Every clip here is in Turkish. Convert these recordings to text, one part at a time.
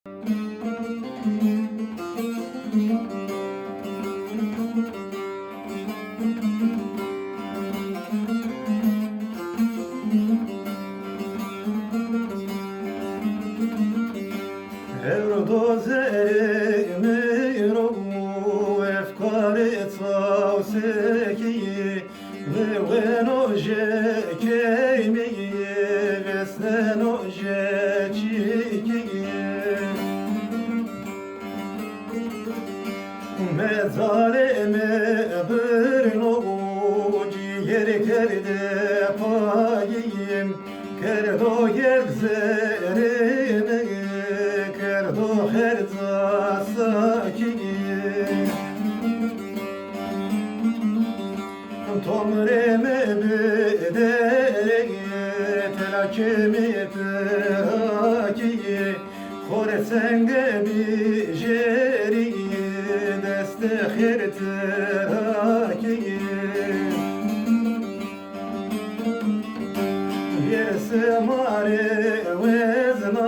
Evrodozemiro efkari tavseki Venoje keymi vesnenoje çiki Mezaleme birno ciğer kerde payim Kerdo gezerime kerdo herza sakin Tomreme bedere telakemi pehaki Khoresenge bijeri deste khirteraki Yerse mare vezna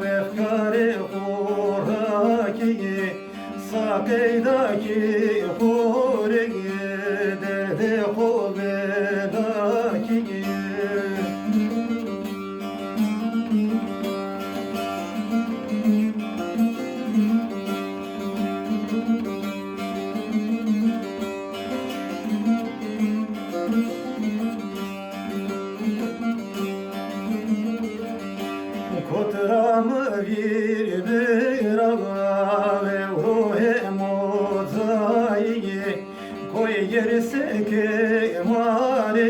vefkare khoraki Sakeydaki khoregi derde khovedaki Kotramı bir ağa ve ruhe mozaiği Koy gerisi kemali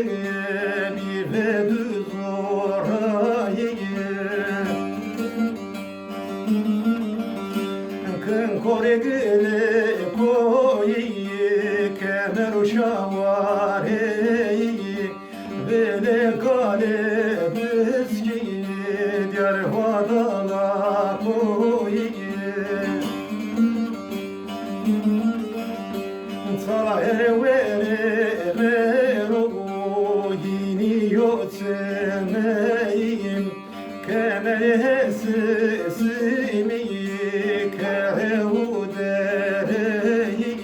bir ve düz orayı Kın koregile koyi kemer uşavareyi Vele kale biski diyar vadala koyi Sala ervere vero yini yotsemeyim Kemeri hesesimi kerevu dereyim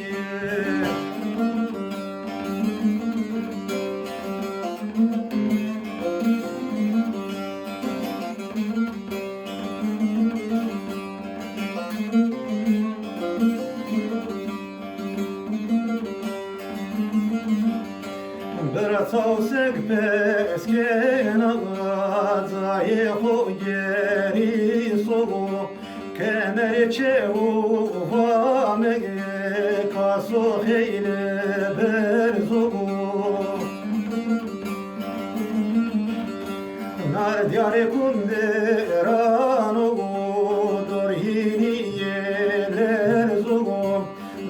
Bratosek peskena zaye geri soğu Kemer çevu vame kaso heyle berzoğu Nar diyare kunderano dorhini yeler zoğu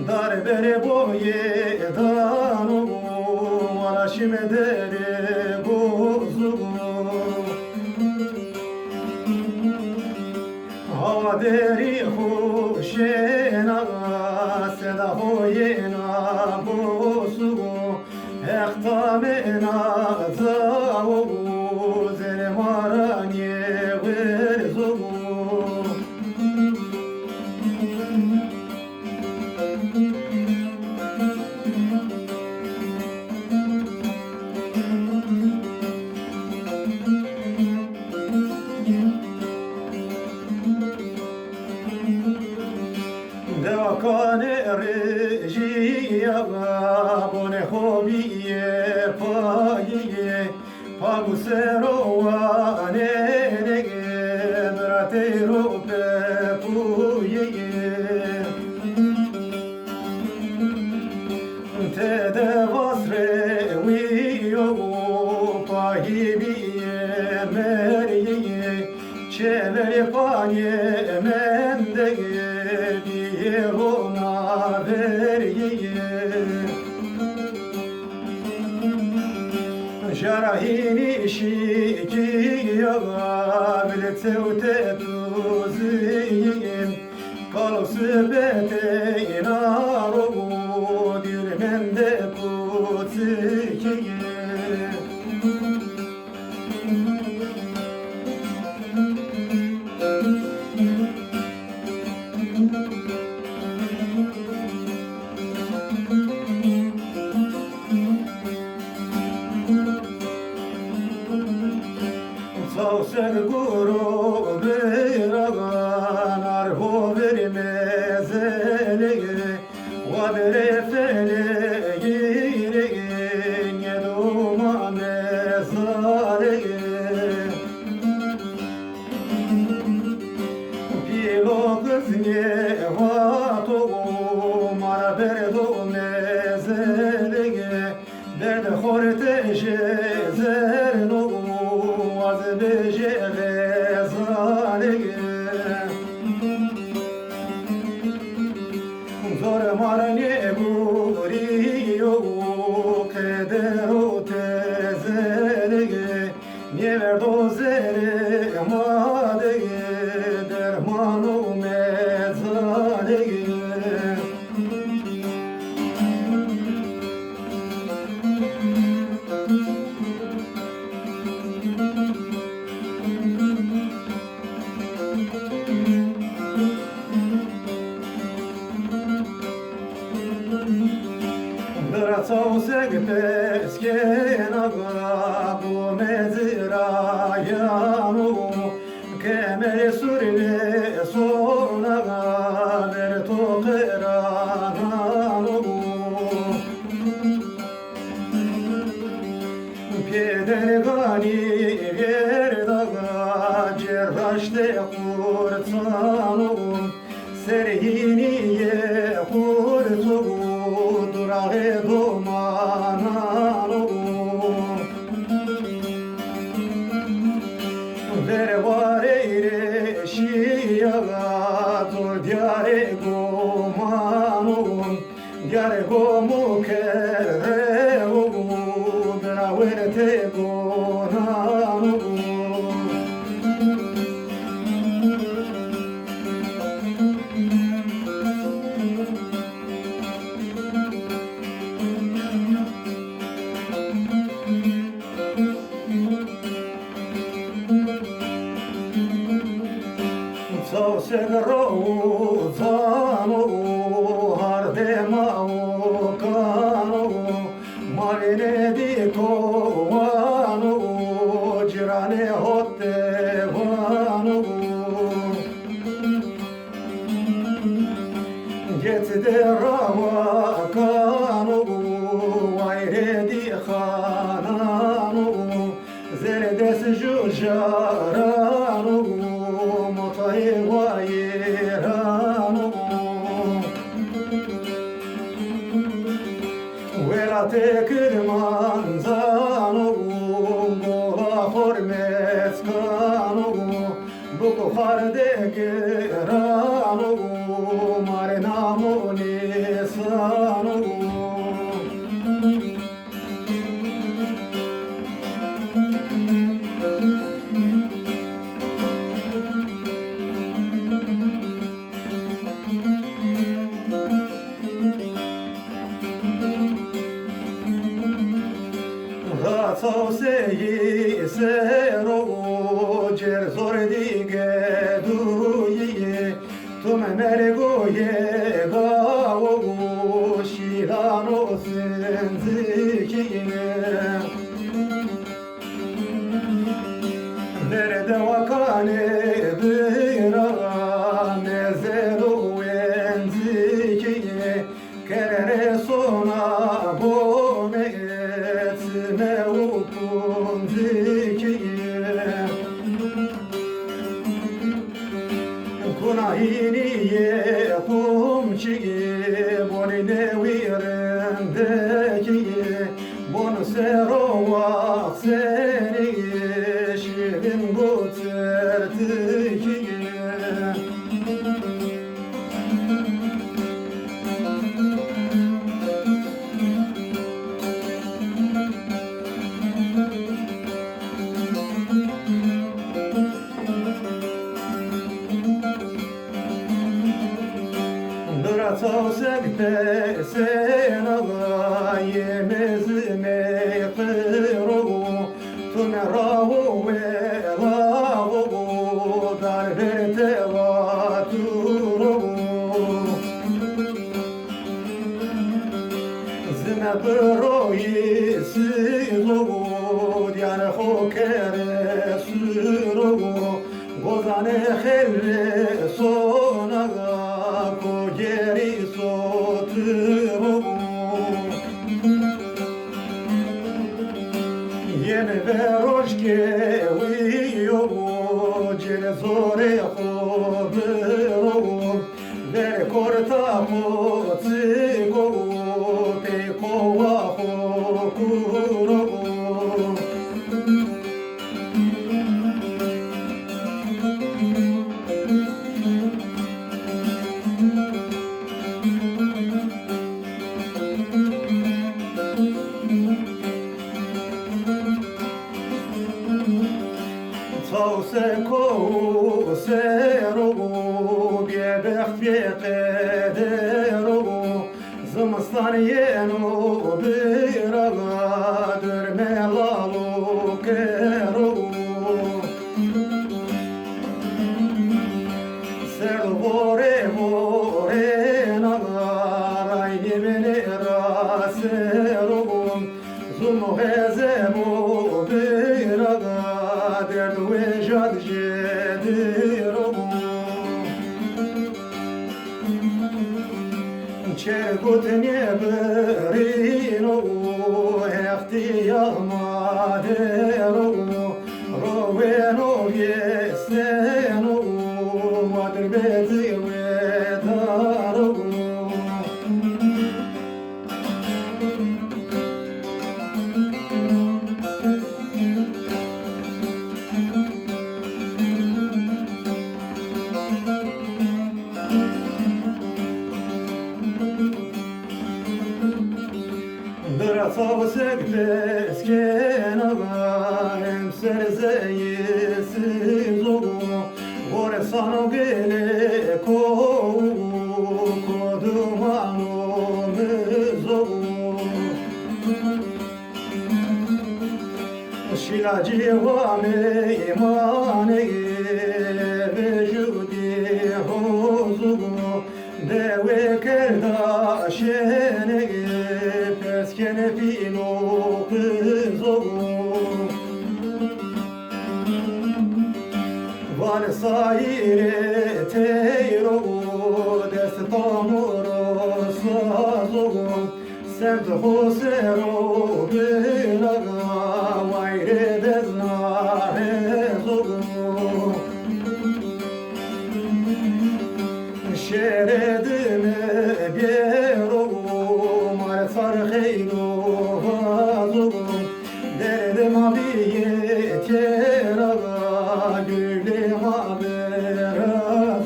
Darbere boye dano Şimedere bozuğu Hava deri hoşena Seda hoyena bozuğu Ektamena zavu Zermaranye verzuğu Devakane rejiya bone hobiye payiye Pagusero wane nege bratero pepuye Te de vasre wiyo pahibiye meriye Çevere panye mendege ona veriye Jarahini şikiya biletsevte tuziyim Kalsıbete inaru dirmende kutsikiye lo kızne vato mara berdo mezelege derde horte jezerno az beje rezalege zor marne buriyo kedero tezelege never dozere madege dermanu mezalege Dracau se gpeskena gabu mezira yanu Kemere surine sona gaber tokera nanu Pieder gani verdaga cerraşte kurtanu Serhiniye kurtu durağı dumananu Vervareyre şiyaga dur diyare gomanu Diyare gomu kere ogu Beraverte gonanu Sau segro zano hardemao cano marine di covano girane hotte vano get de rava cano aire di khanano zerdes jujarano Vayerano Vela te kırmanzano Gola formeskano Buko harde gerano Marenamo nesano Sau seyi sero cer zor dige duye tume mergoye gavo shilano senzikiye Nerede vakane bira nezero enzikiye kerere sona bone ne ukun zikiye Kunahiniye kumçiye Bonine virendekiye Bunu serova seni Şirin bu tertikiye Dracau segte senaga yemezme kırogu Tume ravu ve lavu darberte vaturogu Zime broyi silogu Diyane hokere surogu Gozane xevre sonaga Kogeri soturogu Yeme veroşke uyogu Cene zore xoberogu قدر زمستان ينو براغا درمي لالو كرو سر غوري غوري نغار عيني من راسرو زم غزمو براغا درد وجد جدرو چرگوت نبرینو اختیار مادرو روینو یستنو مادر بیتی و دارو Bracavo se gdeskena em serzeyi sizogu Vore sano gele kodumano mezogu Şilacı vame imane vejudi hozugu Dewe kerda şene peskene filo kızogu Vale saire teyrogu destamuro sazogu Semt hosero bilaga vayre beznare zogu Şeredime bero mar sarxeyno vazogu Derdim abiye teraga gülüm aberazogu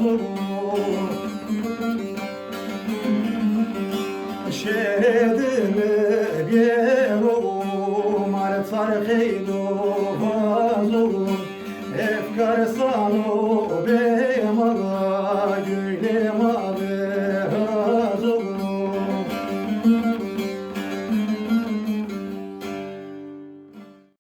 Şeredime bero mar sarxeyno